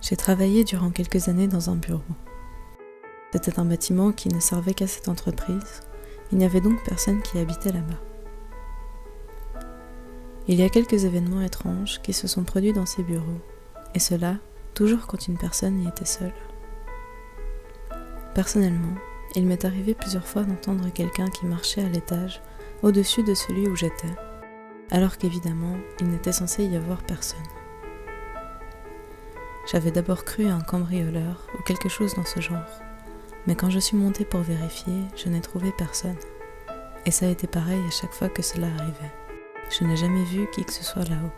J'ai travaillé durant quelques années dans un bureau. C'était un bâtiment qui ne servait qu'à cette entreprise. Il n'y avait donc personne qui habitait là-bas. Il y a quelques événements étranges qui se sont produits dans ces bureaux, et cela toujours quand une personne y était seule. Personnellement, il m'est arrivé plusieurs fois d'entendre quelqu'un qui marchait à l'étage au-dessus de celui où j'étais, alors qu'évidemment, il n'était censé y avoir personne. J'avais d'abord cru à un cambrioleur ou quelque chose dans ce genre, mais quand je suis montée pour vérifier, je n'ai trouvé personne. Et ça a été pareil à chaque fois que cela arrivait. Je n'ai jamais vu qui que ce soit là-haut.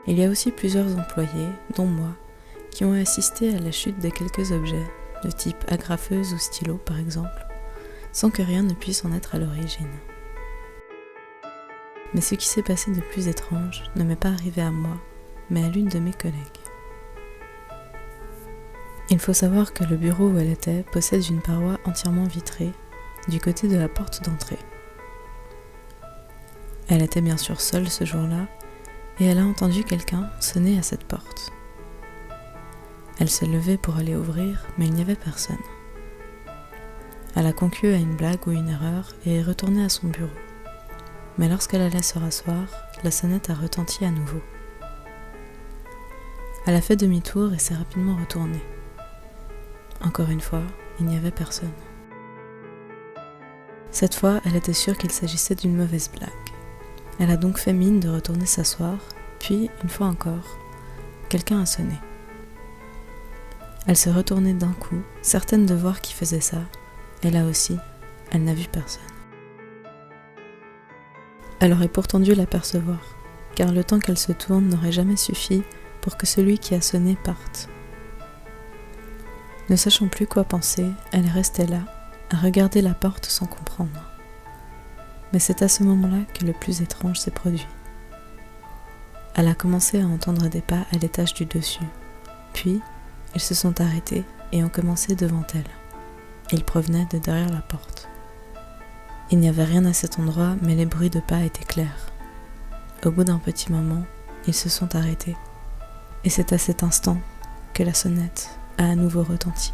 Il y a aussi plusieurs employés, dont moi, qui ont assisté à la chute de quelques objets, de type agrafeuse ou stylo par exemple, sans que rien ne puisse en être à l'origine. Mais ce qui s'est passé de plus étrange ne m'est pas arrivé à moi, mais à l'une de mes collègues. Il faut savoir que le bureau où elle était possède une paroi entièrement vitrée du côté de la porte d'entrée. Elle était bien sûr seule ce jour-là et elle a entendu quelqu'un sonner à cette porte. Elle s'est levée pour aller ouvrir, mais il n'y avait personne. Elle a conclu à une blague ou une erreur et est retournée à son bureau. Mais lorsqu'elle allait se rasseoir, la sonnette a retenti à nouveau. Elle a fait demi-tour et s'est rapidement retournée. Encore une fois, il n'y avait personne. Cette fois, elle était sûre qu'il s'agissait d'une mauvaise blague. Elle a donc fait mine de retourner s'asseoir, puis, une fois encore, quelqu'un a sonné. Elle s'est retournée d'un coup, certaine de voir qui faisait ça, et là aussi, elle n'a vu personne. Elle aurait pourtant dû l'apercevoir, car le temps qu'elle se tourne n'aurait jamais suffi pour que celui qui a sonné parte. Ne sachant plus quoi penser, elle est restée là, à regarder la porte sans comprendre. Mais c'est à ce moment-là que le plus étrange s'est produit. Elle a commencé à entendre des pas à l'étage du dessus, puis ils se sont arrêtés et ont commencé devant elle. Ils provenaient de derrière la porte. Il n'y avait rien à cet endroit, mais les bruits de pas étaient clairs. Au bout d'un petit moment, ils se sont arrêtés. Et c'est à cet instant que la sonnette a à nouveau retenti.